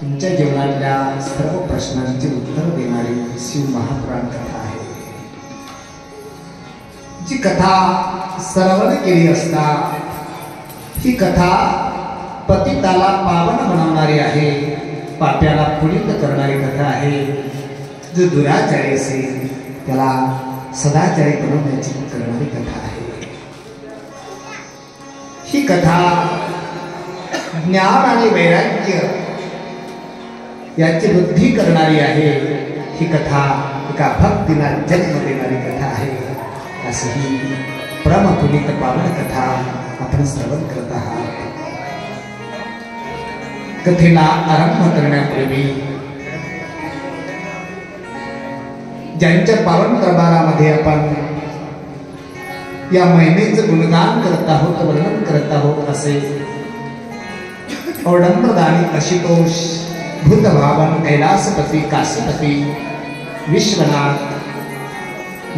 तुमच्या जीवनातल्या सर्व प्रश्नांची उत्तर देणारी शिव महापुराण कथा आहे. जी कथा श्रवण केली असता ही कथा पतिताला पावन बनवणारी आहे, पाप्याला पुनीत करणारी कथा आहे. जो दुराचारी असेल त्याला सदाचारी बनवण्याची करणारी कथा आहे. ही कथा ज्ञान आणि वैराग्य याची बुद्धी करणारी आहे. ही कथा एका भक्तीला जन्म देणारी कथा आहे. अशी ही परमपुनीत पावन कथा आपण श्रवण करत आहात. कथेला आरंभ करण्यापूर्वी ज्यांच्या पावन दरबारामध्ये आपण या महिनेचं गुणगान करत आहोत, वर्णन करत आहोत, असे औडंबरदानी आशुतोष भूतभावन कैलासपती काशीपती विश्वनाथ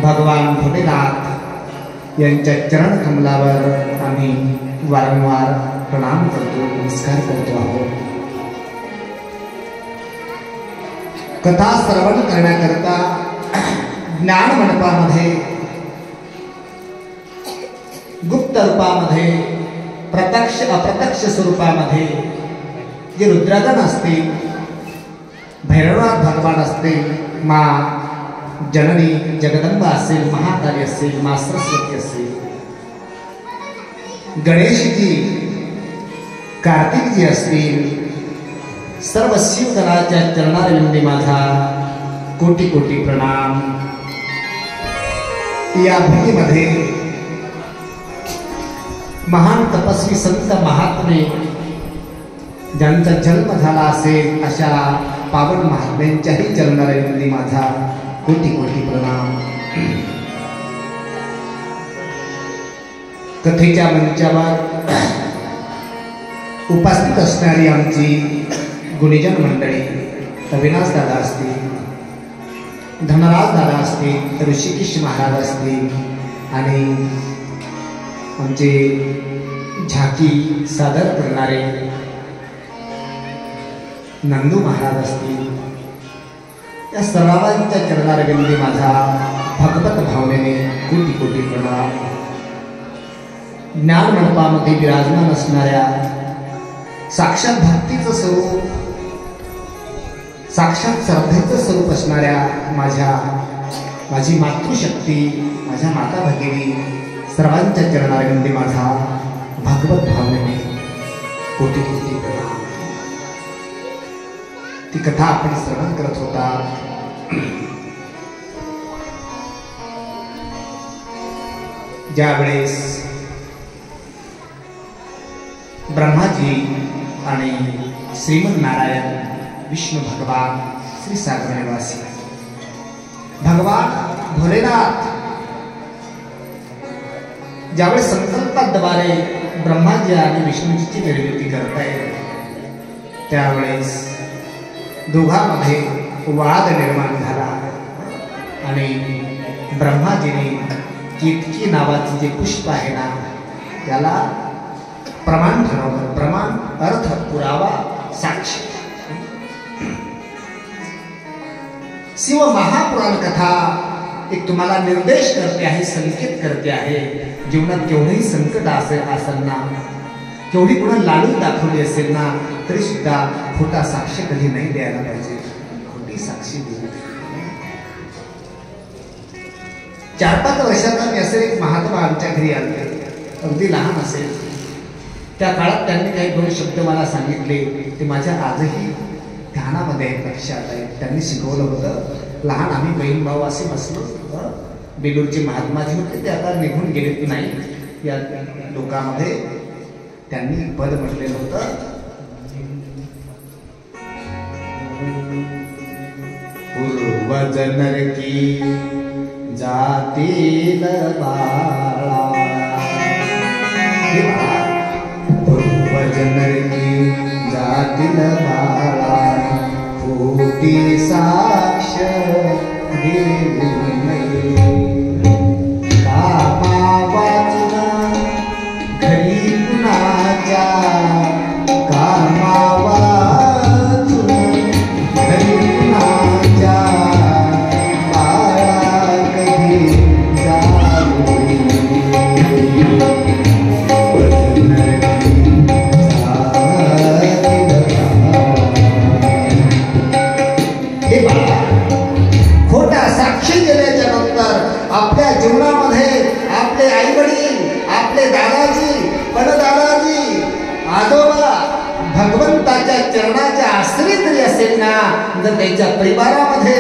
भगवान भोलेनाथ यांच्या चरण कमलावर आम्ही वारंवार प्रणाम करतो, नमस्कार करतो आहोत. कथा श्रवण करण्याकरता ज्ञान मंडपामध्ये गुप्त रूपामध्ये प्रत्यक्ष अप्रत्यक्ष स्वरूपामध्ये जे रुद्रगण असतील, भैरवनाथ भगवान असतील, माँ जननी जगदंबा असेल, महाकाली असेल, माँ सरस्वती असेल, गणेशजी, कार्तिकजी असतील, सर्व शिवगणाच्या चरणारविंदी माझा कोटी कोटी प्रणाम. या भूमीमध्ये महान तपस्वी संत महात्मे ज्यांचा जन्म झाला असेल अशा पावन महात्म्यांच्याही चरणारविंदी माझा कोटी कोटी प्रणाम. कथेच्या मंचावर उपस्थित असणारी आमची गुणीजन मंडळी, अविनाश दादा असतील, धनराज दादा असतील, ऋषिकेश महाराज असतील आणि आमचे झाकी सादर करणारे नंदू महाराज असतील, या सर्वांच्या चरणारविंदी माझा भगवत भावनेने कोटी कोटी प्रणाम. ज्ञान मंडपामध्ये विराजमान असणाऱ्या साक्षात भक्तीचं स्वरूप, साक्षात श्रद्धेचं स्वरूप असणाऱ्या माझी मातृशक्ती, माझ्या माता भगिनी सर्वांच्या चरणारविंदी माझा भगवत भावनेने कोटी कोटी प्रणाम. ती कथा आपण श्रवण करत होता. ज्यावेळेस ब्रह्माजी आणि श्रीमन नारायण विष्णू भगवान श्री सागर निवासी भगवान भोलेनाथ ज्यावेळेस संकल्पाद्वारे ब्रह्माजी आणि विष्णूजीची निर्मिती करतायत, त्यावेळेस दोघांमध्ये वाद निर्माण झाला आणि ब्रह्माजीने केतकी नावाचे जे पुष्प आहे ना त्याला प्रमाण ठरवलं. प्रमाण अर्थ पुरावा साक्षी. शिव महापुराण कथा एक तुम्हाला निर्देश करते आहे, संकेत करते आहे. जीवनात केवढेही संकट असेल ना, केवढी पुन्हा लालूच दाखवली असेल ना, तरी सुद्धा खोटा साक्ष कधी नाही द्यायला पाहिजे. खोटी साक्षी दिली. 4-5 वर्षाचा मी असे एक महात्मा आमच्या घरी आले, अगदी लहान असेल. त्या काळात त्यांनी काही 2 शब्द मला सांगितले, ते माझ्या आजही ध्यानामध्ये लक्षात आहे. त्यांनी शिकवलं होतं. लहान आम्ही बहीण भाऊ असे बसलो. बेलूरचे महात्माजी होते, ते आता निघून गेले नाही या लोकांमध्ये. त्यांनी पद म्हटलेलं होतं, पूर्वजनर की जातील बाळा, पूर्वजनर की जातील बाळा, खोटी साक्ष देऊ नये. कामा वाचना घरी कुणाच्या, कामा वाचना पितराच्या आश्रय जरी असेल ना, जर त्यांच्या परिवारामध्ये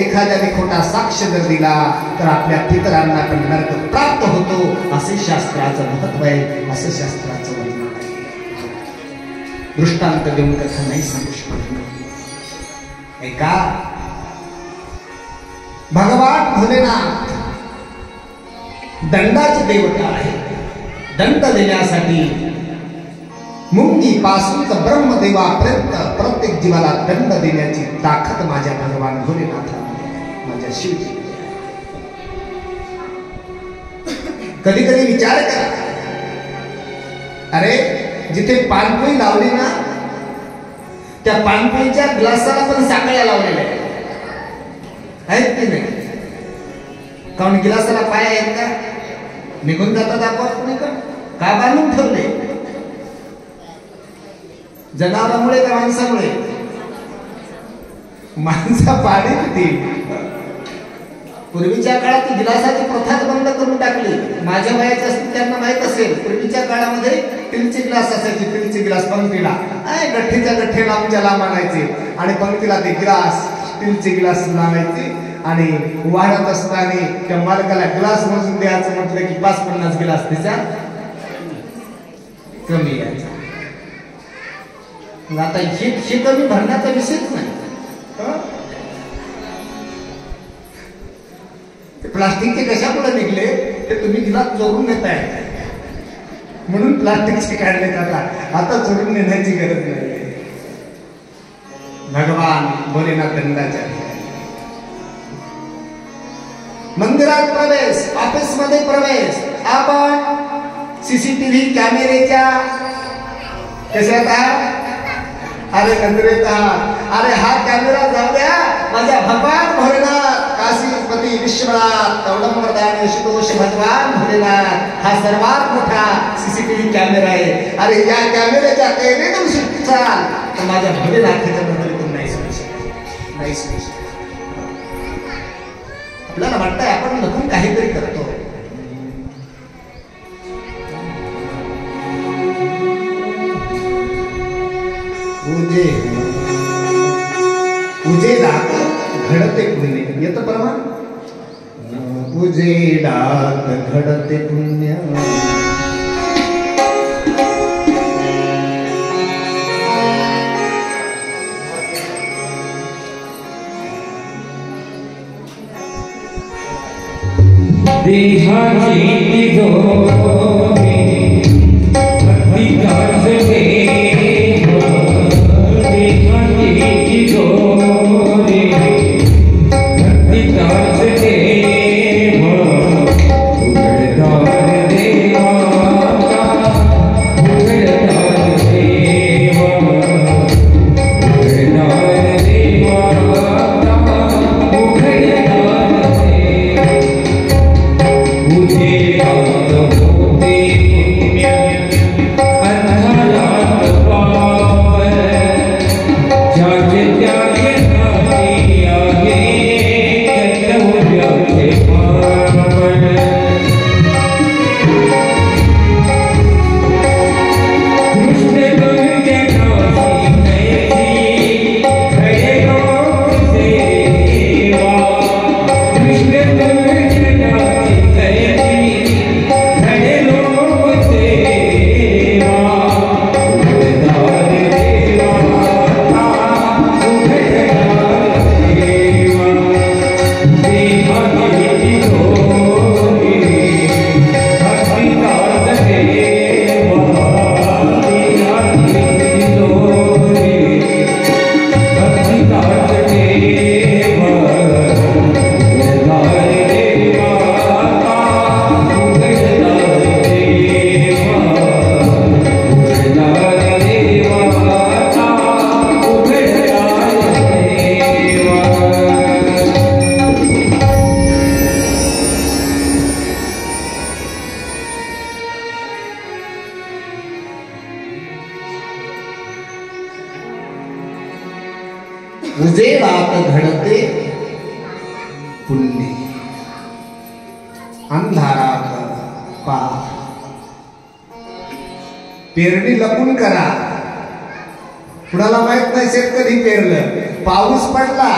एखाद्याने खोटा साक्ष जर दिला तर आपल्या पितरांना पण नरक प्राप्त होतो, असे शास्त्राचं महत्व आहे, असं शास्त्राचं वर्णन आहे. दृष्टांत देऊन कथा नाही सांगू शकत. एका भगवान भोलेनाथ दंडाचे देवता आहे. दंड देण्यासाठी मुंगीपासून तर ब्रह्मदेवापर्यंत प्रत्येक जीवाला दंड देण्याची ताकद माझ्या भगवान भोलेनाथामध्ये, माझ्या शिवजी. कधी कधी विचार करा, अरे जिथे पानपोळी लावली ना, त्या पानपोळीच्या ग्लासाला पण साखळ्या लावलेल्या आहेत की नाही? कारण गिलासाला पाय आहेत का? निघून जातात आपोआप नाही का? का बांधून ठेवले? जनावरांमुळे का माणसामुळे? माणसा पाणी पितील. पूर्वीच्या काळात गिलासाची प्रथाच बंद करून टाकली. माझ्या वयाच्या असतील त्यांना माहित असेल, पूर्वीच्या काळामध्ये स्टीलचे ग्लास असायचे. स्टीलचे ग्लास पंक्तीला गठ्ठीच्या गठ्ठे लांब ज्याला मानायचे आणि पंक्तीला ते ग्लास स्टीलचे ग्लास लावायचे आणि वाढत असताना त्या मालकाला ग्लास मोजून द्यायचं म्हटलं की 5-50 ग्लास त्याच्या कमी यायचा. आता हे कमी भरण्याचा विषयच नाही. प्लास्टिकचे कशामुळे निघले ते तुम्ही गिलास चोरून नेताय म्हणून प्लास्टिकचे काढले जातात. आता चोरून नेण्याची गरज नाही. भगवान भोलेनाथ दंडाच्या मंदिरात प्रवेश, ऑफिस मध्ये प्रवेश, आपण सीसीटीव्ही कॅमेरेच्या कशात आहात? अरे नजरेत आहात. अरे हा कॅमेरा जाऊ द्या, माझ्या भगवान भोलेनाथ काशीपती विश्वनाथ कवडंबरदान यशोदोष भगवान भोलेनाथ हा सर्वात मोठा सीसीटीव्ही कॅमेरा आहे. अरे या कॅमेऱ्याच्या कैदेतून सुटाल तर माझ्या भोलेनाथाच्या नजरेतून नाही सुटू शकत, नाही सुटू शकत. आपल्याला वाटतंय आपण नकून काहीतरी करतो. उजेडात घडते पुण्य. येतं प्रमाण? उजेडात घडते पुण्य, देहाची तिजोरी भक्ती गाजते, देहाची तिजोरी भक्ती गाजते, उघडदार देवाचा, उघडदार देवा, उघडदार देवाचा, उघडदार देवा. उजेडात होते पुण्य, अंधारात पावन, ज्याचे त्याचे नाती आहे कर्तव्याचे पावन. कृष्ण गुरुजनाची कैसी खरे लोक सेवा, कृष्ण गुरुजनाची कैसी खरे लोक सेवा. उघडदार देवाचा, उघडदार देवा, देहाची तिजोरी भक्ती गाजते, देहाची तिजोरी भक्ती गाजते, उघडदार देवाचा, उघडदार देवा, उघडदार देवाचा, उघडदार देवा. उजेडात घडते पुण्य, अंधारात पाप. पेरणी लपून करा, कुणाला माहित नाही शेत कधी पेरलं, पाऊस पडला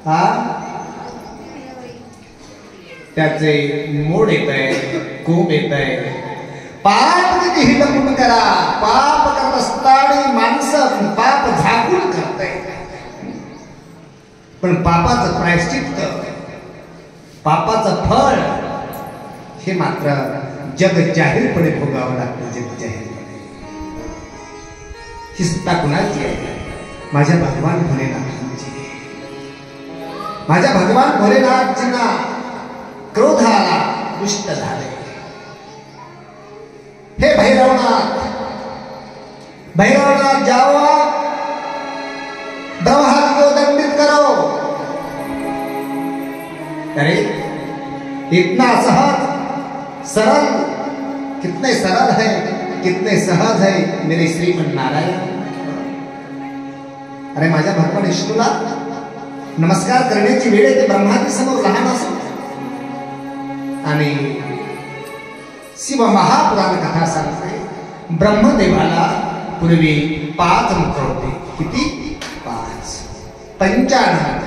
हा त्याचे मोड येत आहे, कोंब येत आहे. पाप किती हिलमुन करा, पाप करत असताना माणसं पाप झाकून करते, पण पापाचं प्रायश्चित्त, पापाचं फळ हे मात्र जग जाहीरपणे भोगावं लागतं. जग जाहीरपणे. ही सत्ता कुणाची आहे? माझ्या भगवान भोलेनाथांची. माझ्या भगवान भोलेनाथजींना क्रोध आला, दुष्ट झाले. हे भैरवनाथ, भैरवनाथ जाओ, ब्रह्मादि को दंडित करो. अरे इतना सहज सरल, कितने सरल है, कितने सहज है मेरे श्रीमन नारायण. अरे माझ्या भगवान विष्णूला नमस्कार करण्याची वेळ येते ब्रह्माजी समोर लहान असो. आणि शिव महापुराण कथा सांगते, ब्रह्मदेवाला पूर्वी 5 मुख होते. किती? 5, 95.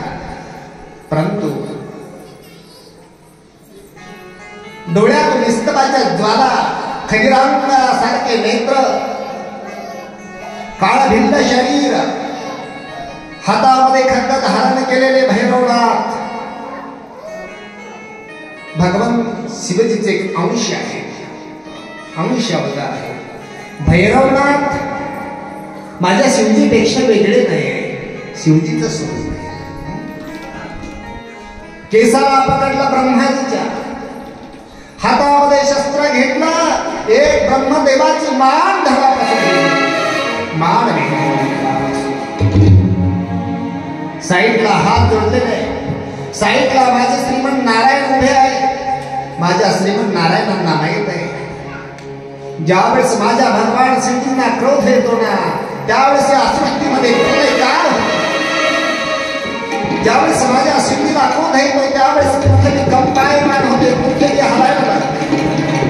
परंतु डोळ्यात निस्तबाच्या ज्वाला, खगिरांसारखे नेत्र, काळभिन्न शरीर, हातामध्ये खड्ग धारण केलेले भैरवनाथ भगवान शिवजीचे एक अंश आहे, अंश अवतार आहे. भैरवनाथ माझ्या शिवजीपेक्षा वेगळे नाही, शिवजीचं स्वरूप आहे. केसाला पकडला ब्रह्माजीच्या, हातामध्ये शस्त्र घेतलं, एक ब्रह्मदेवाची मान धरापासून मान साईडला हात जोडलेले, साईडला माझे श्रीमंत नारायण उभे आहे. माझ्या श्रीमंत नारायणांना माहित आहे ज्यावेळेस माझ्या भगवान श्रीजींना क्रोध येतो ना, त्यावेळेस या सृष्टीमध्ये काय होते. ज्यावेळेस माझ्या श्रीजीला क्रोध येतो त्यावेळेस पृथ्वी कंपायमान होते, पृथ्वी हलायला लागते.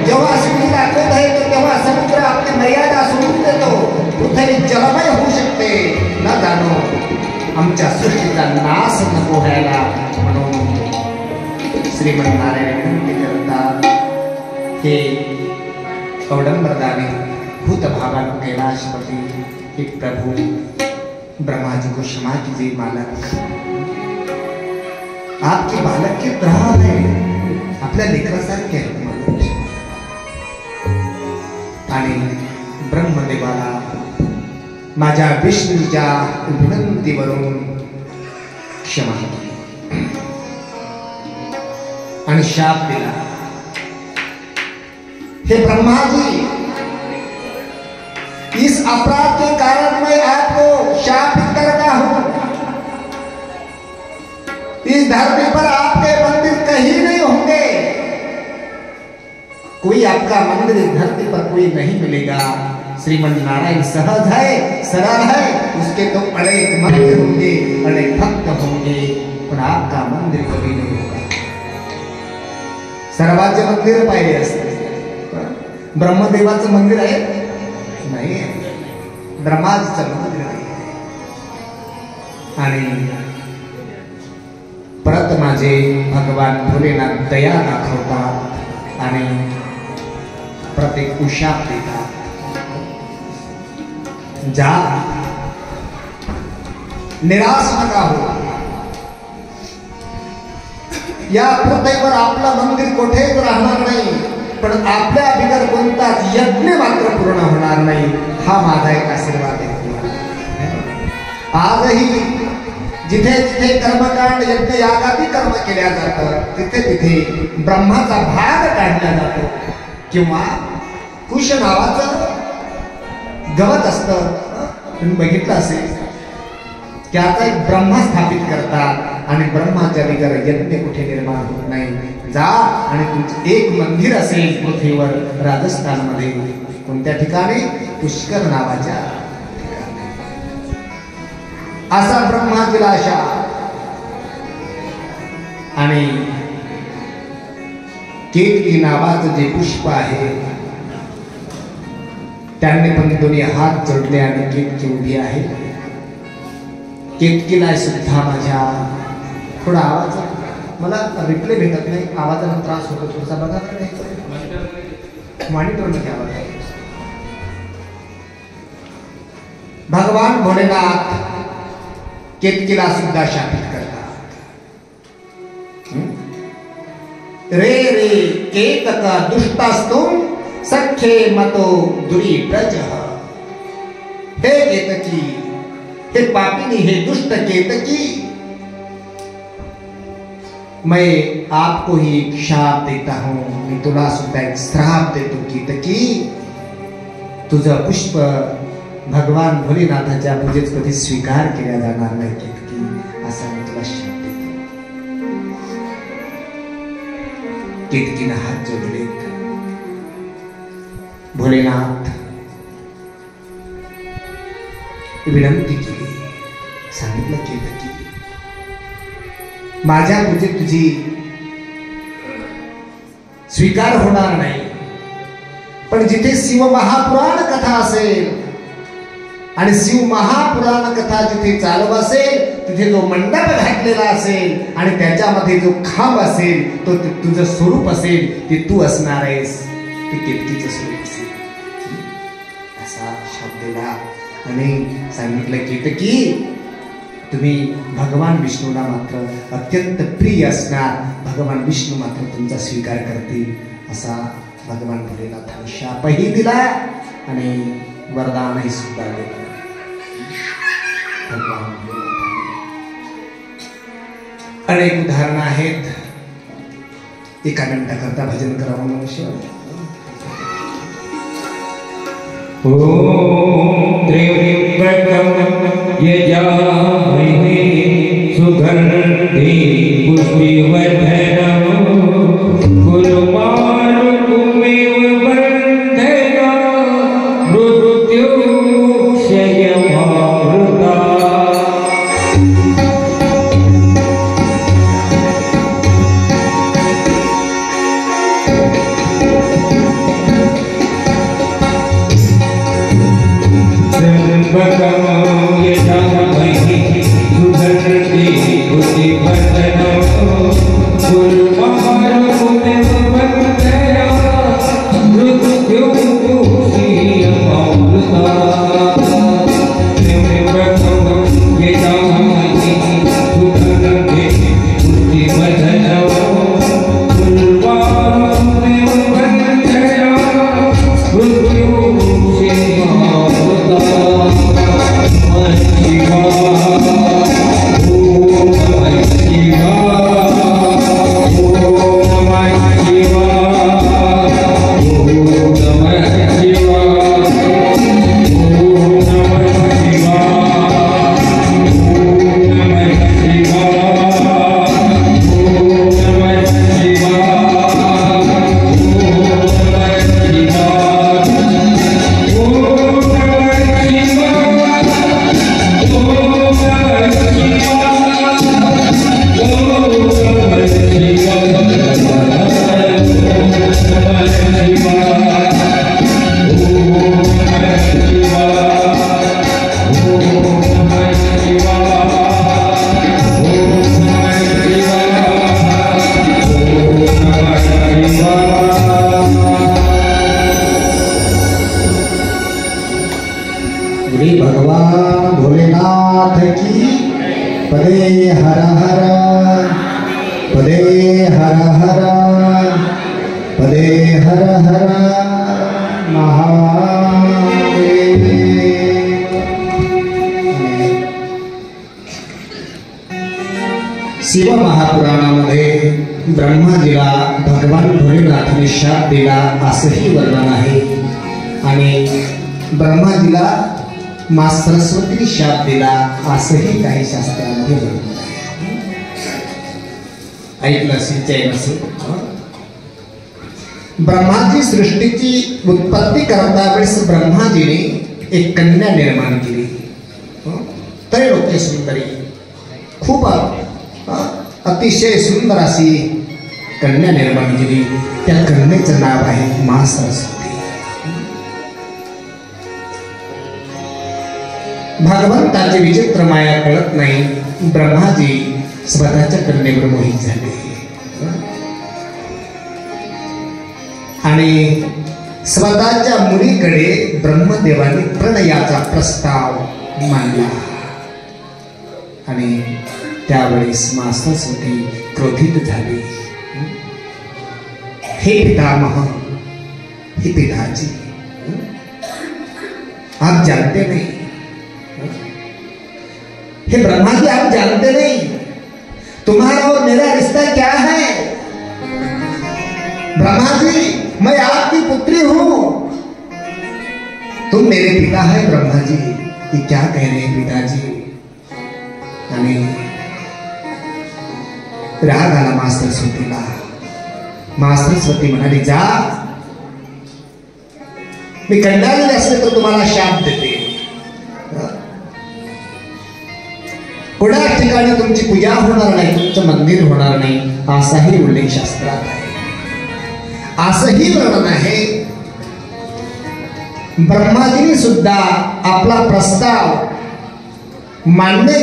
जेव्हा श्रीजीला क्रोध येतो तेव्हा समुद्र आपली मर्यादा सोडून देतो, पृथ्वी जलमय होऊ शकते. न जाणो आमच्या सृष्टीचा नाश नको व्हायला म्हणून श्रीमंत नारायण विनंती करतात, हे अवडंबरदाने भूत भावन कैलाशपति, हे प्रभु ब्रह्मा जी को क्षमा कीजिए मालक, आपके बालक की तरह है, आपल्या लेकरासारखे आहेत मालक. आणि ब्रह्मदेवाला माझ्या विष्णूच्या विनंतीवरून क्षमा आणि शाप दिला. हे ब्रह्मा जी, इस अपराध के कारण मैं आपको शापित करता हूं. इस धरती पर आपके मंदिर कहीं नहीं होंगे, कोई आपका मंदिर इस धरती पर कोई नहीं मिलेगा. श्रीमंत नारायण सहज है, सरल है, उसके तो अनेक मंदिर होंगे, अनेक भक्त होंगे, पण आपका मंदिर कभी नहीं होगा. सर्वांचे मंदिर पाहिले असते, ब्रह्मदेवाचं मंदिर आहे नाही, ब्रह्माजीचं मंदिर आहे. आणि परत माझे भगवान भोलेनाथ दया दाखवतात आणि प्रत्येक उशाप देतात. जा, निराश नका हो. या पृथ्वीवर आपलं मंदिर कुठेच राहणार नाही, पण आपल्या बिगर कोणताच यज्ञ मात्र पूर्ण होणार नाही. हा माझा एक आशीर्वाद आहे. आजही जिथे जिथे कर्मकांड यज्ञ यागादी कर्म केल्या जातात, तिथे तिथे ब्रह्माचा भाग काढला जातो. किंवा कुश नावाचं गवत असतं, तुम्ही बघितलं असेल की आता एक ब्रह्मा स्थापित करतात आणि ब्रह्माच्या बिगर यज्ञ कुठे निर्माण होत नाही. जा आणि तुमचं एक मंदिर असेल पृथ्वीवर, राजस्थानमध्ये कोणत्या ठिकाणी, पुष्कर नावाच्या ठिकाणी. असा ब्रह्माजीला आशा. आणि केतकी नावाचं जे पुष्प आहे त्यांनी पण दोन्ही हात जोडले आणि केतकी उभी आहे. केतकीला सुद्धा माझ्या थोडा आवाज, मला रिप्ले भेटत नाही, आवाजाला त्रास होतो थोडासा, बघा मॉनिटरमध्ये आवाज आहे. भगवान भोलेनाथ केतकीला सुद्धा शापित करतात. रे रे केतक दुष्टास्तुम सख्ये मतो दुरी ब्रज. हे केतकी, हे पापिनी, हे दुष्ट केतकी, मैं आपको ही एक शाप देता हूं. मी तुला सुद्धा एक श्राप देतो केतकी. तुझं पुष्प भगवान भोलेनाथाच्या पूजेत कधी स्वीकार केला जाणार नाही केतकी, असा मी तुला शाप देतो. केतकीनं हात जोडले. भोलेनाथ विनंती केली, सांगितलं केतकी, माझ्या पूजेत तुझी स्वीकार होणार नाही, पण जिथे शिव महापुराण कथा असेल आणि शिव महापुराण कथा जिथे चालू असेल, तिथे जो मंडप घातलेला असेल आणि त्याच्यामध्ये जो खांब असेल, तो तुझं स्वरूप असेल, ते तू असणार आहेस, ते केतकीचं स्वरूप असेल. असा शब्द दिला आणि सांगितलं केतकी, तुम्ही भगवान विष्णूला मात्र अत्यंत प्रिय असणार, भगवान विष्णू मात्र तुमचा स्वीकार करतील, असा भगवान भोलेनाथाने शापही दिला आणि वरदानही सुद्धा दिलं. भगवान अनेक उदाहरणं आहेत, एका मिनिटाकरता भजन करावं मनुष्य. ओम त्र्यंबकं यजामहे सुगन्धि पुष्टिवर्धनं गुरुमारुतमेव बन्धना मृत्युक्षयमामृता. पदे हर हर पदे हर हर पदे हर हर महादेव। शिव महापुराणामध्ये ब्रह्माजीला भगवान भोलेनाथाने शाप दिला असंही वर्णन आहे आणि ब्रह्माजीला माँ सरस्वती शाप दिला असंही काही शास्त्रांमध्ये वर्णन आहे। ऐकलं असेल ब्रह्माजी सृष्टीची उत्पत्ती करता वेळेस ब्रह्माजीने एक कन्या निर्माण केली, त्रैलोक्य सुंदरी, खूप अतिशय सुंदर अशी कन्या निर्माण केली। त्या कन्येचं नाव आहे माँ सरस्वती। भगवंताची विचित्र माया कळत नाही. ब्रह्माजी स्वतःच्या कन्येवर मोहित झाले आणि स्वतःच्या मुलीकडे ब्रह्मदेवाने प्रणयाचा प्रस्ताव मांडला आणि त्यावेळेस सरस्वती क्रोधित झाली. हे पितामह, हे पिताजी, आप जानते नहीं, हे ब्रह्मा जी आप जानते नहीं तुम्हारा और मेरा रिश्ता क्या है. ब्रह्मा जी, मैं आपकी पुत्री हूं, तुम मेरे पिता है. ब्रह्मा जी ये क्या कह रहे हैं पिताजी. आणि राग आला सरस्वतीला. सरस्वती म्हणाली, जा, मी कंटाळलेले असले तर तुम्हाला शाप देते. कुणाच ठिकाणी तुमची पूजा होणार नाही, तुमचं मंदिर होणार नाही, असाही उल्लेख शास्त्रात आहे. असंही वर्णन आहे. ब्रह्माजीने सुद्धा आपला प्रस्ताव मान्य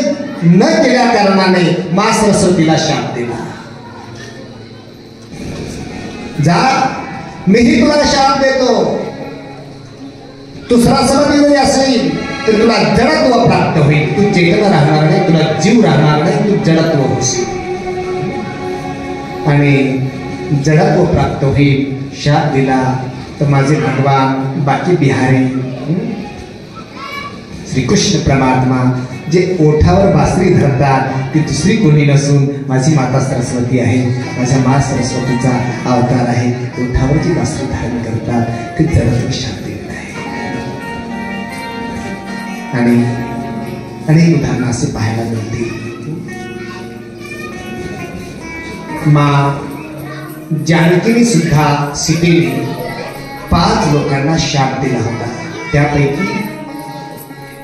न केल्या कारणाने सरस्वतीला शाप दिला. जा, मीही तुला शाप देतो. तू सरस्वती जरी असेल तर तुला जडत्व प्राप्त होईल. तू चेतना राहणार नाही, तुला जीव राहणार नाही, तू जडत्व होशील आणि जडत्व प्राप्त होईल. शाप दिला तर माझे भगवान बाकी बिहारी श्रीकृष्ण परमात्मा जे ओठावर बासरी धरतात ती दुसरी कोणी नसून माझी माता सरस्वती आहे. माझ्या सरस्वतीचा अवतार आहे. ओठावर जी बासरी धारण करतात ते जडत्व शाप दिलेलं आहे. आणि अनेक उदाहरणं असे पाहायला मिळतील. जानकीने सुद्धा सीतेने 5 लोकांना शाप दिला होता. त्यापैकी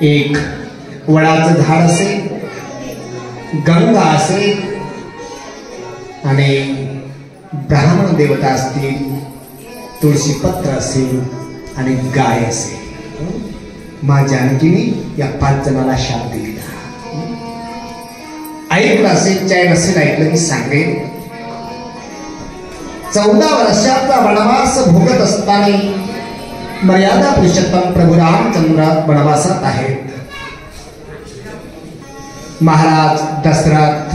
एक वडाचं झाड असे, गंगा असे आणि ब्राह्मण देवता असतील, तुळशी पत्र असेल आणि गाय असेल. जानकीने या 5 जणांना शाप दिला. ऐकलं असेल, चैन असेल, ऐकलं की सांगेल. 14 वर्षाचा वनवास भोगत असताना मर्यादा पुरुषोत्तम प्रभू रामचंद्र वनवासात आहेत. महाराज दशरथ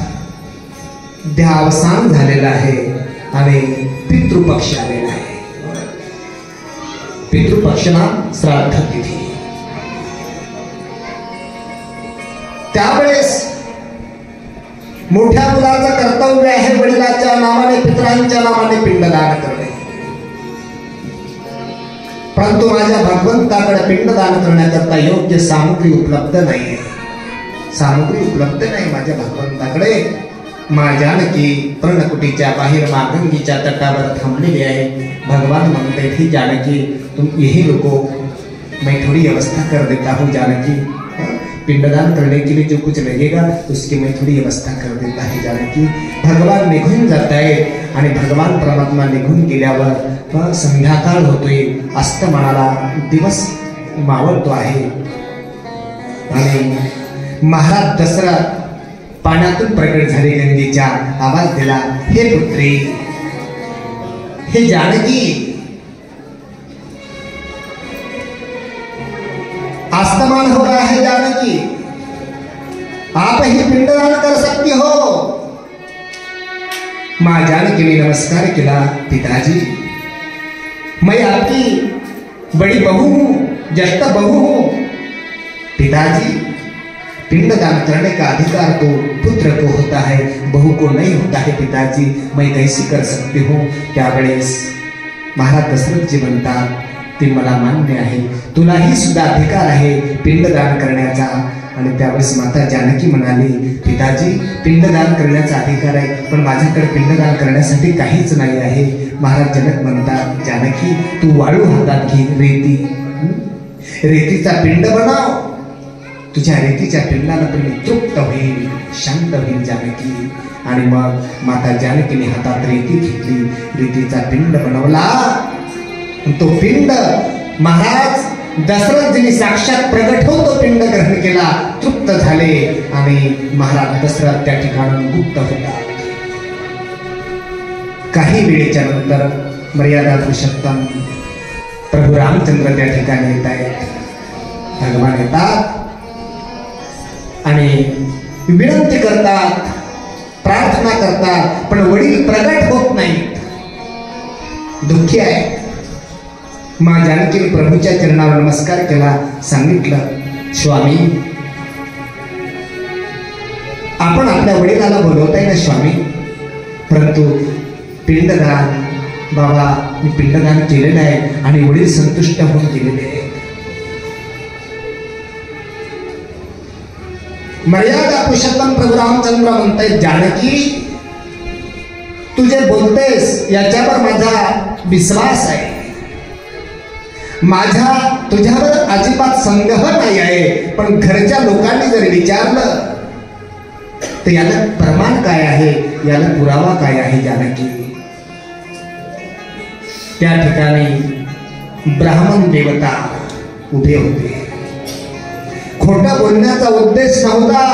देहावसान झालेला आहे आणि पितृपक्ष आलेला आहे. पितृपक्षाला श्राद्ध तिथी. त्यावेळेस मोठ्या मुलाचं कर्तव्य आहे वडिलांच्या नावाने, पितरांच्या नावाने पिंडदान करणे. परंतु माझ्या भगवंताकडे पिंडदान करण्याकरता योग्य सामग्री उपलब्ध नाही. सामग्री उपलब्ध नाही माझ्या भगवंताकडे. जानकी पर्णकुटीच्या बाहेर मागंगीच्या तटावर थांबलेली आहे. भगवान म्हणते, ही जानकी तुम यही रुको, मैं थोड़ी व्यवस्था कर देता हूँ. जानकी, पिंडदान करने के लिए जो कुछ लगेगा उसकी मैं थोड़ी व्यवस्था कर देता है. जानकी. भगवान निघून जात आहे आणि भगवान परमात्मा निघून गेल्यावर संध्याकाळ होतोय, अस्तमानाला दिवस मावळतो आहे आणि महाराज दशरथ पाण्यातून प्रकट झाले. गंगेच्या आवाज दिला, हे पुत्री, हे जानकी, आस्तमान हो रहा है जानकी, आप ही पिंडदान कर सकती हो. जानकी ने नमस्कार किया. पिताजी, मैं आपकी बड़ी बहू हूं, ज्येष्ठ बहू हूं. पिताजी, पिंडदान करने का अधिकार तो पुत्र को होता है, बहू को नहीं होता है. पिताजी, मैं कैसे कर सकती हूँ. त्यावेळेस महाराज दशरथ जी म्हणतात, ते मला मान्य आहे, तुलाही सुद्धा अधिकार आहे पिंडदान करण्याचा. आणि त्यावेळेस माता जानकी म्हणाली, पिताजी, पिंडदान करण्याचा अधिकार आहे, पण माझ्याकडे पिंडदान करण्यासाठी काहीच नाही आहे. महाराज जनक म्हणतात, जानकी, तू वाळू हातात घे, रेतीचा पिंड बनव. तुझ्या रेतीच्या पिंडाला पण तृप्त होईल, शांत होईल जानकी. आणि मग माता जानकीने हातात रेती घेतली, रेतीचा पिंड बनवला. तो पिंड महाराज दशरथजींनी साक्षात प्रगट होतो पिंड ग्रहण केला, तृप्त झाले आणि महाराज दशरथ त्या ठिकाणी गुप्त होता. काही वेळेच्या नंतर मर्यादा पुरुषोत्तम प्रभू रामचंद्र त्या ठिकाणी येत आहेत. भगवान येतात आणि विनंती करतात, प्रार्थना करतात, पण वडील प्रगट होत नाहीत, दुःखी आहे. माँ जानकीने प्रभूच्या चरणावर नमस्कार केला, सांगितलं, स्वामी आपण आपल्या वडिलाला बोलवताय ना स्वामी, परंतु पिंडदान, बाबा मी पिंडदान केलेलं आहे आणि वडील संतुष्ट होऊन गेलेले आहेत. मर्यादा पुरुषोत्तम प्रभू रामचंद्र म्हणतायत, जानकी तू जे बोलतेस याच्यावर माझा विश्वास आहे, माझा तुझ्यावर अजिबात संदेह नाही आहे, पण घरच्या लोकांनी जर विचारलं तर याला प्रमाण काय आहे, याला पुरावा काय आहे जानकी. त्या ठिकाणी ब्राह्मण देवता उभे होते. खोटं बोलण्याचा उद्देश नव्हता,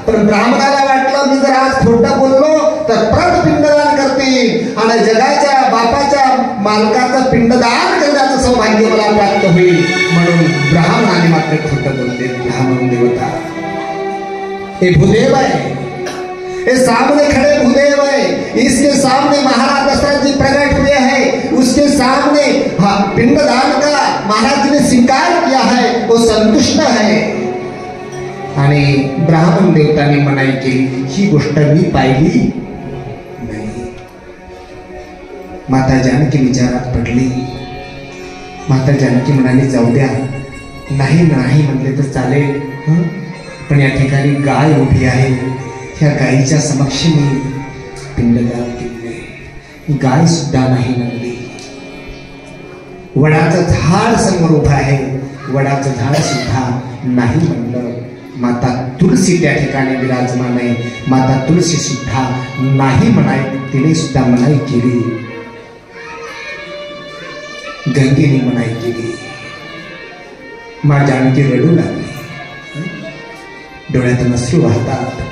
पण ब्राह्मणाला वाटलं मी जर आज खोटं बोललो तर परत पिंडदान करतील आणि जगाच्या बापाच्या मालकाचं पिंडदान करण्याचं सौभाग्य मला प्राप्त होईल, म्हणून ब्राह्मणाने मात्र खोटं बोलले. ब्राह्मण देवता हे भूदेव है, ये सामने खड़े भूदेव है, इसके सामने महाराज दशरथ जी प्रकट हुए हैं, उसके सामने पिंडदान का महाराज जी ने स्वीकार किया है, वो संतुष्ट है. आणि ब्राह्मण देवतांनी मनाई केली, ही गोष्ट मी पाहिली नाही. माता जानकी विचारात पडली. माता जानकी म्हणाली, जाऊ द्या, नाही नाही म्हणले तर चालेल, पण या ठिकाणी गाय उभी आहे, ह्या गायीच्या समक्ष मी पिंडदान केले. गाय सुद्धा नाही म्हणली. वडाचं झाड समोर उभं आहे, वडाचं झाड सुद्धा नाही म्हणलं. माता तुलसी त्या ठिकाणी विराजमान आहे, माता तुलसी सुद्धा नाही म्हणाय, तिने सुद्धा मनाई केली. गंगेने मनाई केली. माँ जानकी रडू लागली, डोळ्यातून अश्रू वाहतात.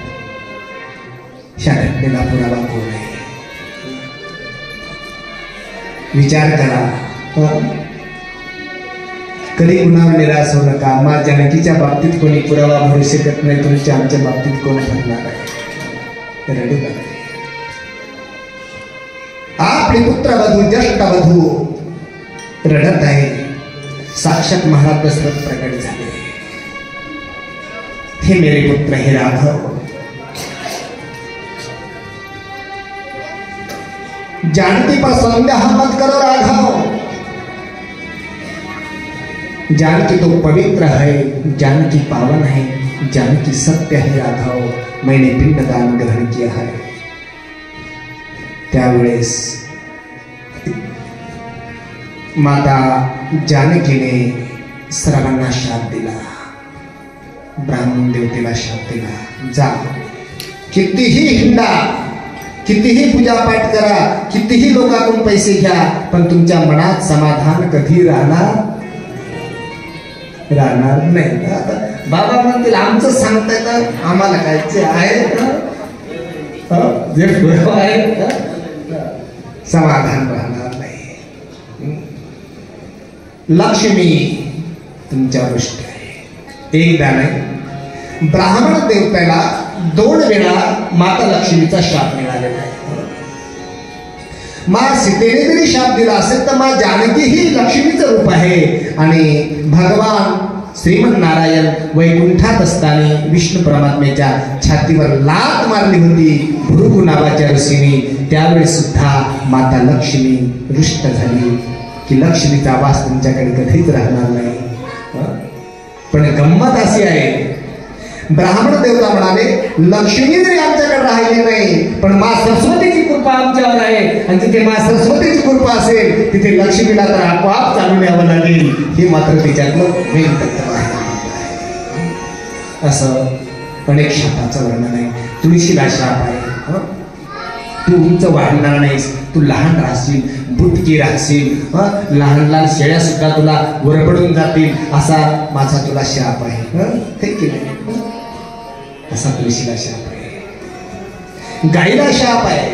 ह्या घटनेला पुरावा कोण आहे? विचार करा, कधी कुणावर निराश होऊ नका. माँ जानकीच्या बाबतीत कोणी पुरावा भरू शकत नाही, तुमच्या आमच्या बाबतीत कोण भरणार आहे? रडू लागले. आपले पुत्रवधू ज्येष्ठवधू रडत आहे. साक्षात महाराज दशरथ प्रकट झाले. हे मेरे पुत्र, हे राघव, जानकी पर संदेह मत करो राघव. जानकी तो पवित्र है, जानकी पावन है, जानकी सत्य है राघव. मैंने पिंडदान ग्रहण किया है. त्यावेळेस माता जानकीने सर्वांना शाप दिला. ब्राह्मण देवतेला शाप दिला, जा कितीही हिंडा, कितीही पूजापाठ करा, कितीही लोकांकडून पैसे घ्या, पण तुमच्या मनात समाधान कधी राहणार नाही. बाबा म्हणतील आमचं सांगताय तर आम्हाला काय आहे, जे पुरावा आहे समाधान राहणार नाही. लक्ष्मी तुमच्या दृष्टी आहे. एकदा नाही, ब्राह्मण देवतेला 2 वेळा माता लक्ष्मीचा शाप मिळालेला आहे. माँ सीतेने जरी शाप दिला असेल तर माँ जानकी ही लक्ष्मीचं रूप आहे. आणि भगवान श्रीमन नारायण वैकुंठात असताना विष्णू परमात्म्याच्या छातीवर लात मारली होती भृगु नावाच्या ऋषीने. त्यावेळी सुद्धा माता लक्ष्मी रुष्ट झाली की लक्ष्मीचा वास तुमच्याकडे कधीच राहणार नाही. पण गंमत अशी आहे, ब्राह्मण देवता म्हणाले लक्ष्मी जरी आमच्याकडे राहिली नाही, पण माँ सरस्वतीची कृपा आमच्यावर आहे, आणि जिथे माँ सरस्वतीची कृपा असेल तिथे लक्ष्मीला तर आपोआप चालून यावं लागेल. हे मात्र तिच्यातलं मेन तत्व आहे. असं अनेक शापाचं वर्णन आहे. तुळशीला शाप आहे, तू उंच वाढणार नाहीस, तू लहान राहशील, बुटकी राहशील, लहान लहान शेळ्या सुद्धा तुला वरपडून जातील, असा माझा तुला शाप आहे. हे की नाही? असा तुळशीला शाप आहे, गाईला शाप आहे.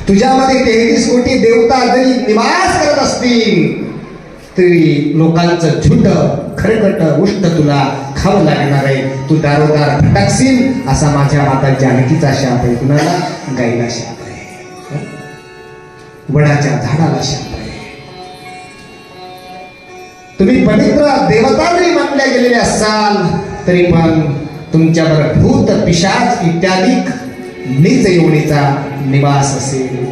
तुझ्यामध्ये 33 कोटी देवता जरी निवास करत असतील तरी लोकांचं झुंड खरकट उष्ट तुला खावं लागणार आहे. तू दारोदार भटकशील, असा माझ्या माता जानकीचा शाप आहे. कुणाला? गाईला शाप आहे, वडाच्या झाडाला शाप आहे. तुम्ही पवित्र देवता जरी मानल्या गेलेले असाल तरी पण तुमच्यावर भूत पिशाच इत्यादी नीच योनीचा निवास असेल.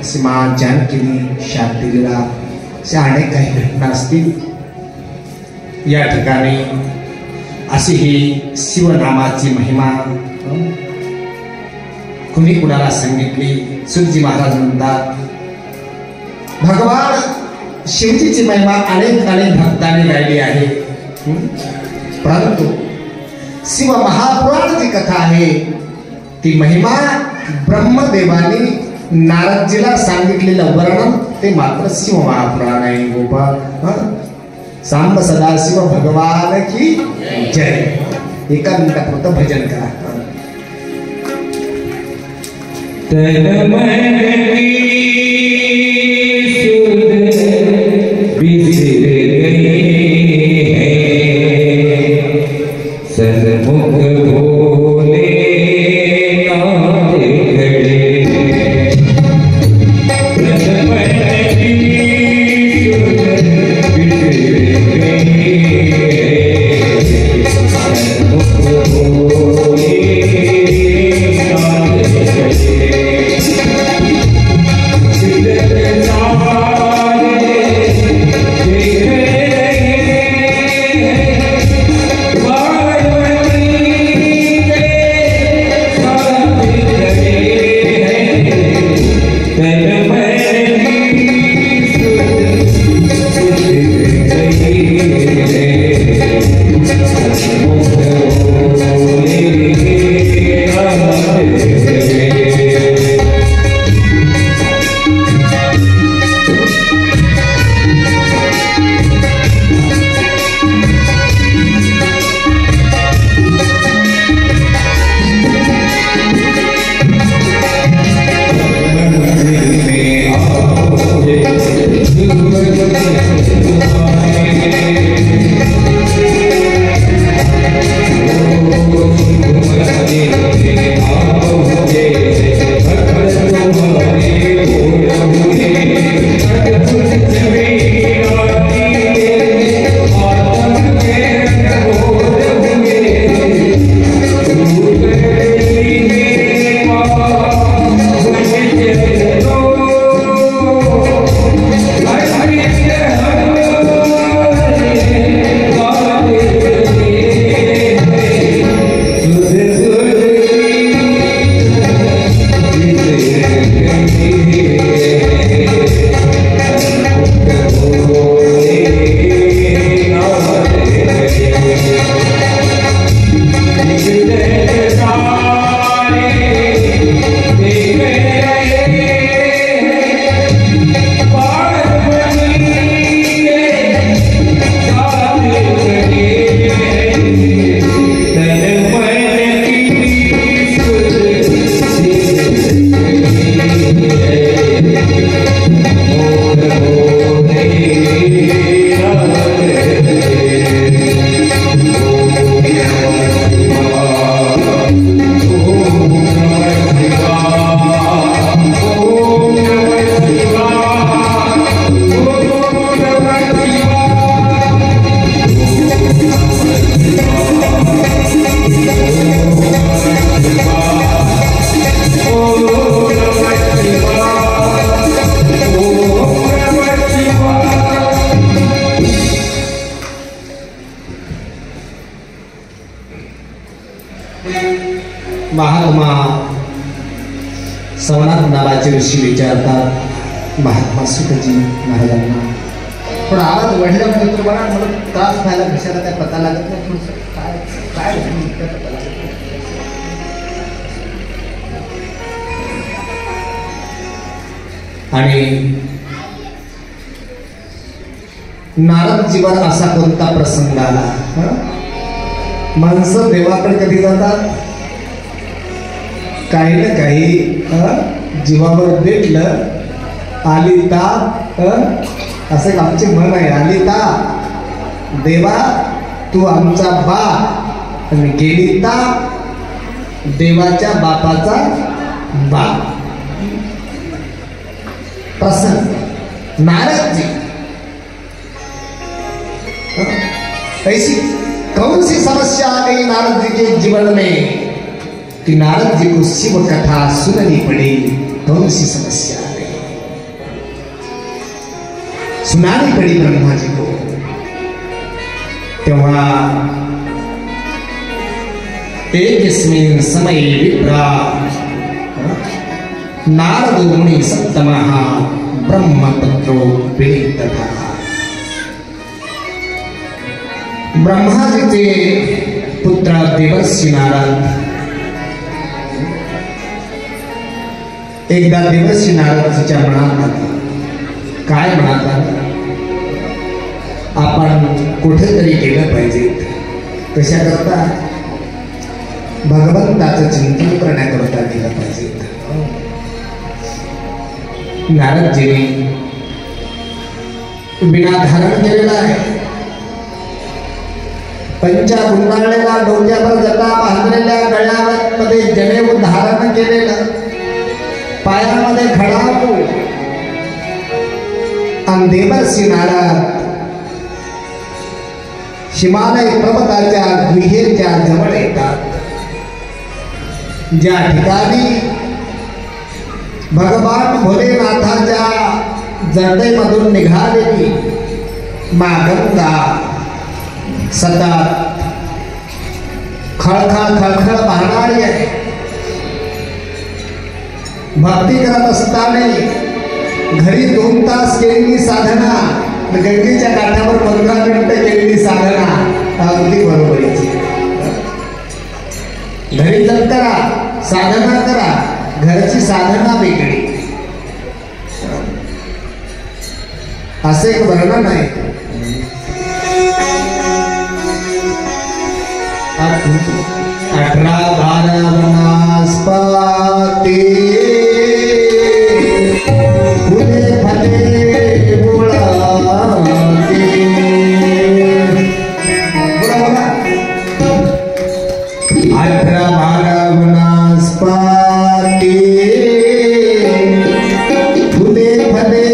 अशी मा जानकीने शाप दिलेला अशा अनेक काही घटना असतील. या ठिकाणी अशी ही शिवनामाची महिमा कुणी कुणाला सांगितली? सुरजी महाराज म्हणतात, भगवान शिवजीची महिमा अनेक अनेक भक्तांनी गायली आहे, परंतु शिव महापुराण जी कथा आहे ती महिमा ब्रह्मदेवानी नारदजीला सांगितलेलं वर्णन ते मात्र शिव महापुराण आहे. गोपाळ सांब सदाशिव भगवान की जय. एका मिनिटापुरतं भजन करा. तन मन की सुध बिसर गई है, सन्मुख भोले नाथ खड़े. तन मन की सुध बिसर गई है, सन्मुख भोले नाथ खड़े. महात्मा सवनाथ नावाचे ऋषी विचारतात महात्मा सुखजी महाराजांना, थोडा आवाज वाढल्यामुळे तुम्हाला मला त्रास व्हायला कशाला काय पता लागत नाही, थोडंसं काय काय पता लागत नाही. आणि नारदजीवर असा कोणता प्रसंग आला? माणसं देवाकडे कधी जातात? काही ना काही जीवावर भेटलं, आली ताप, असं एक आमची म्हण आहे, आली ताप देवा तू आमचा बाप, आणि गेली ताप देवाच्या बापाचा बाप. प्रसंग नारद जी, ऐसी कौन सी समस्या आ गई नारद जी के जीवन में कि नारद जी को शिव कथा सुननी पड़ी? कौन सी समस्या आ गई? सुनानी पड़ी ब्रह्मा जी को. तेव्हा एकस्मिन् समये विप्रा नारदो मुनि सप्तमः ब्रह्मपुत्रो विनितः. ब्रह्माजीचे पुत्र देवर्षी नारद, एकदा देवर्षी नारदच्या मनात आलं. काय मनात आलं? आपण कुठेतरी गेलं पाहिजे. कशा करता? भगवंताचं चिंतन करण्याकरता गेलं पाहिजे. नारदजीने विणा धारण केलेला आहे, पंचा गुंडाळलेला, डोक्यावर जटा बांधलेल्या, गळ्यामध्ये जनेऊ धारण केलेलं, पायामध्ये खडाऊ. आणि देवर्षी नारद हिमालय पर्वताच्या गुहेच्या जवळ येतात, ज्या ठिकाणी भगवान भोलेनाथाच्या जटेमधून निघालेली माँ गंगा सतत खळखळ खळखळ वाहणारी आहे. भक्ती करत असताना घरी 2 तास केलेली साधना, गंगेच्या काठावर 15 मिनिटं केलेली साधना अगदी बरोबरीची. घरी जप करा, साधना करा, घरची साधना वेगळी, असे एक वर्णन आहे. 18 12 वनस्पती फुले फले बोलाते. बोला 18 12 वनस्पती फुले फले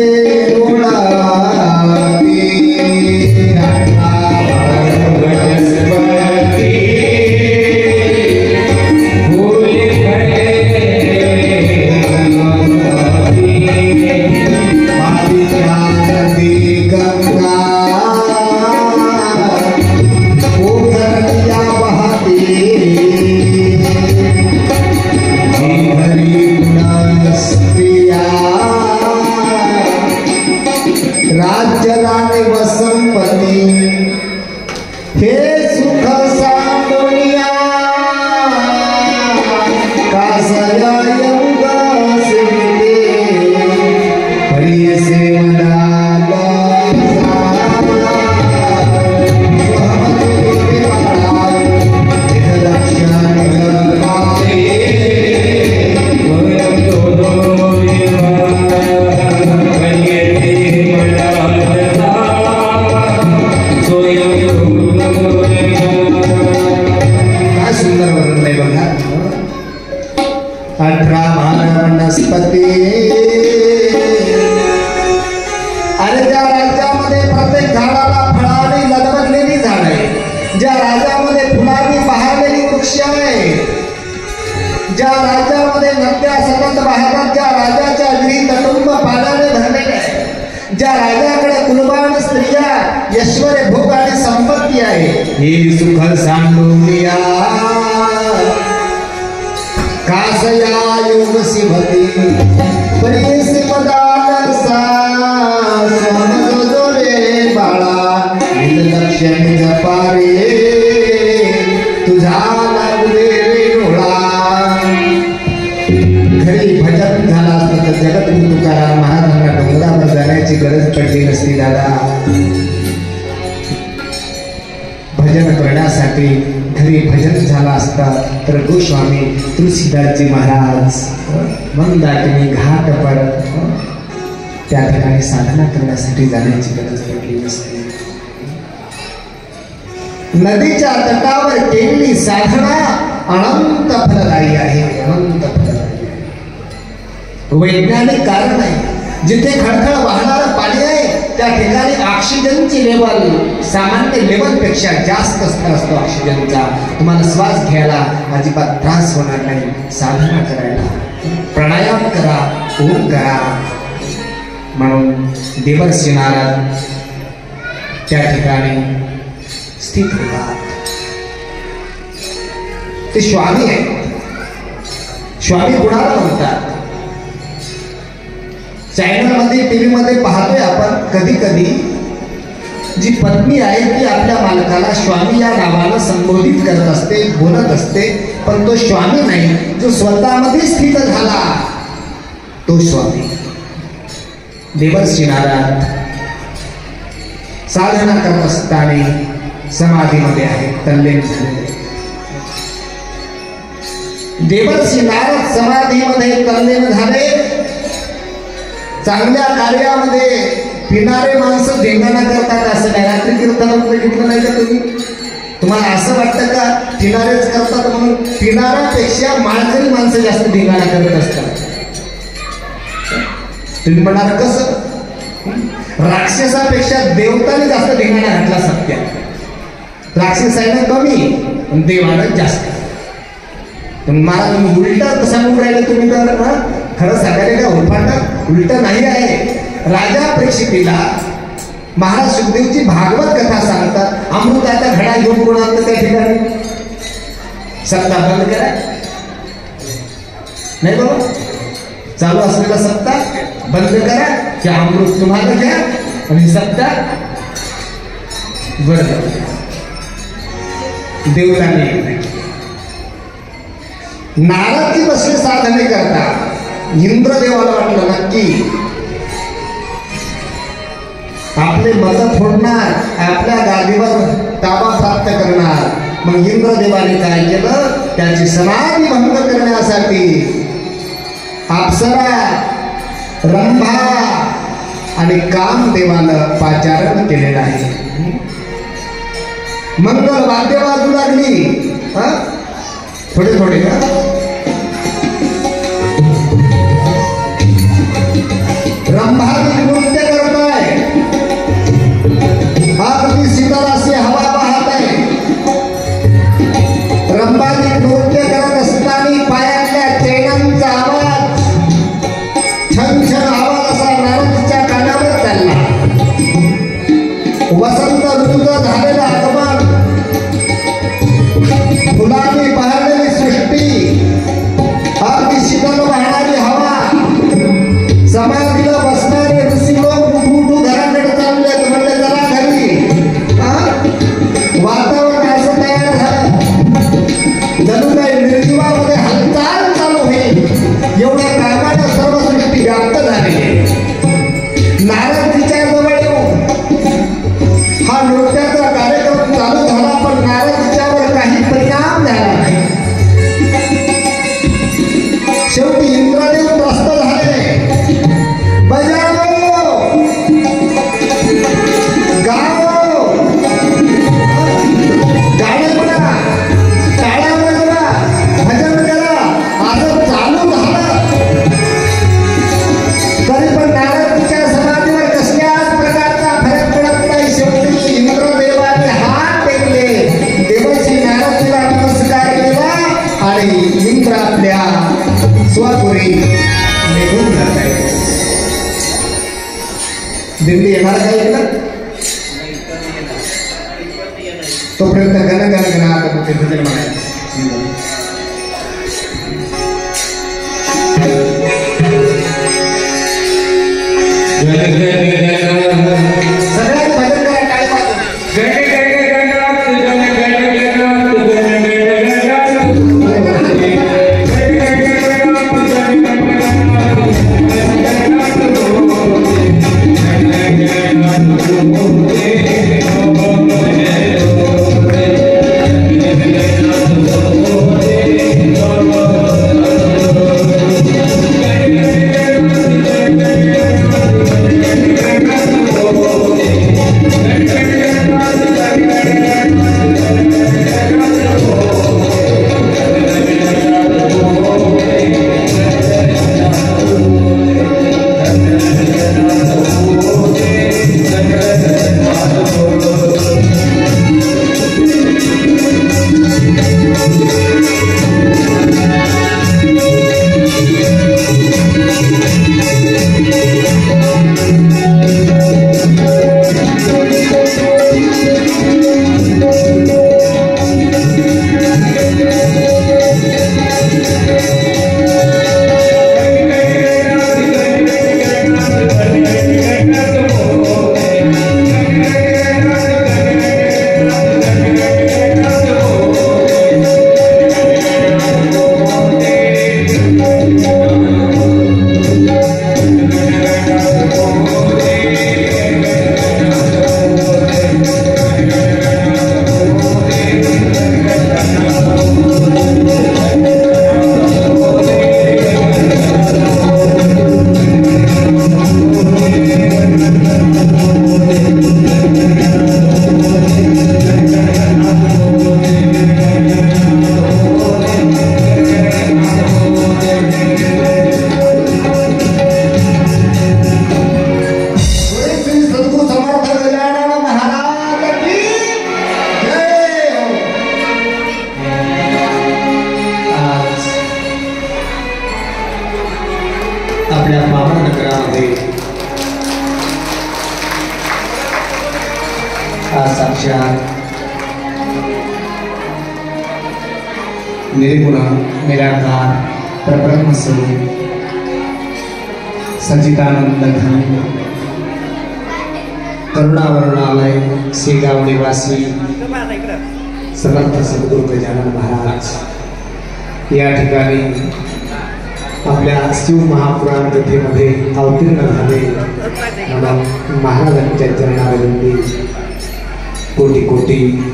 ज्या राजाकडे कुलबान स्त्रिया ऐश्वर्य भोग आणि संपत्ती आहे, हे सुख सांडूया कासया योग शिवती परिस पदाल सा समजोले बाळा लक्ष्मी जपारे तुझा लागले डोळा. घरी भजन झाला असतं तर जगद्गुरु तुकाराम महाराज अंगणावर जाण्याची गरज पडली नसती दादा. भजन करण्यासाठी घरी भजन झाला असता तर गोस्वामी तुलसीदासजी महाराज मंदाकिनी घाट पर त्या ठिकाणी साधना करण्यासाठी जाण्याची गरज पडली नसते. नदीच्या तटावर केलेली साधना अनंत फलदायी आहे, अनंत फलदायी आहे. वैज्ञानिक कारण आहे. जिथे खळखळ वाहणारं पाणी आहे त्या ठिकाणी ऑक्सिजनची लेवल सामान्य लेवलपेक्षा जास्त असतो ऑक्सिजनचा. तुम्हाला श्वास घ्यायला अजिबात त्रास होणार नाही. साधना करायला प्राणायाम करा, ओम करा. म्हणून देवर्षी नारद त्या ठिकाणी स्थित होतात. ते स्वामी आहेत. स्वामी कुणाला म्हणतात? चॅनलमध्ये टीव्ही मध्ये पाहतोय आपण कधी कधी जी पत्नी आहे ती आपल्या मालकाला स्वामी या नावानं संबोधित करत असते, बोलत असते. पण तो स्वामी नाही, जो स्वतःमध्ये स्थित झाला तो स्वामी. देवर्षी नारद साधना करत असताना समाधीमध्ये आहे, तल्लीन झालेले. देवर्षी नारद समाधीमध्ये तल्लीन झाले. चांगल्या कार्यामध्ये पिणारे माणसं धिंगाणा करतात असं नाही. रात्री कीर्तनात बघितलं नाही का तुम्ही? तुम्हाला असं वाटतं का पिणारेच करतात म्हणून? पिणाऱ्यापेक्षा माळकरी माणसं जास्त धिंगाणा करत असतात. तुम्ही म्हणाल कसं? राक्षसापेक्षा देवताने जास्त धिंगाणा घातला सत्या. राक्षसाने कमी, देवानं जास्त. मला तुम्ही उलटा सांगून राहिले तुम्ही तर खरं सांगायला का उलफाट उलट नाही आहे. राजा परीक्षितीला महाराज सुखदेवची भागवत कथा सांगतात. अमृताचा घडा घेऊन कोण आणतं त्या ठिकाणी? सत्ता बंद करा नाही बाबा. चालू असलेला सत्ता बंद करा की अमृत तुम्हाला घ्या आणि सत्ता वर देवताने. नारदजी बसले साधने करता. इंद्रदेवाला वाटलं नक्की आपले मत फोडणार, आपल्या गादीवर ताबा प्राप्त करणार. मग इंद्रदेवाने काय केलं? त्याची समाधी भंग करण्यासाठी अप्सरा, रंभा आणि कामदेवानं पाचारण केलेलं आहे. मंगल वाद्य वाजू लागली. थोडे थोडे रंभाजी नृत्य करताय. अगदी शीतलाशी हवा वाहत आहे. रंभाजी नृत्य करत असताना पायातल्या चैनांचा आवाज छन छन आवाज असा नारदच्या कानावर चालला. वसंत ऋतूचा झालेला आगमन, फुलांनी बहरलेली सृष्टी, अगदी शीतल वाहणारी हवा, समाधीला बसणारे ऋषी लोक उठू घराकडे चालले. म्हणले जरा घरी. वातावरण असं तयार झालं जणू काही निर्जीवामध्ये हालचाल चालू होईल एवढ्या कामाने सर्व सृष्टी व्याप्त झाली. नारदजीच्या जवळ येऊन हा नृत्याचा कार्यक्रम चालू झाला. पण नारदजीच्यावर काही परिणाम झाला नाही. शेवटी इंद्रदेव त्रस्त झाले. बजाओ, गाओ, गाणं म्हणा, टाळ्या वाजवा, भजन करा असं चालू झालं. तरी पण नारदच्या समाधीवर कसल्याच प्रकारचा फरक पडत नाही. शेवटी इंद्रदेवाने हात टेकले. देवर्षी नारदजीला नमस्कार केला आणि इंद्र आपल्या स्वपुरी निघून जात आहे. दिंडी येणार काय इकडं? तोपर्यंत गण गण गणात मोठे भजन म्हणायचं. सगळ्यांनी भजन करा, टाळी वाजवा. निर्गुण निराकार परब्रह्म स्वरूप सच्चिदानंद घन करुणावरुणालय शेगाव निवासी समर्थ सद्गुरु गजानन महाराज या ठिकाणी आपल्या शिव महापुराण कथेमध्ये अवतीर्ण झाले. महाराजांच्या चरणावरती कोटी कोटी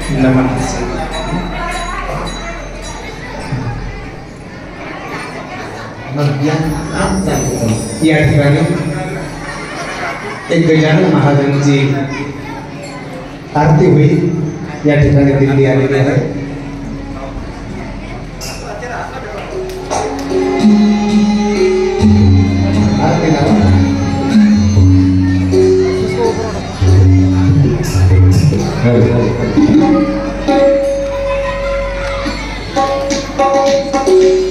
नमन. या ठिकाणी एक गजानन महाराजांची आरती होईल. या ठिकाणी दिंडी आलेली आहे. आरती लावा. हो, हो.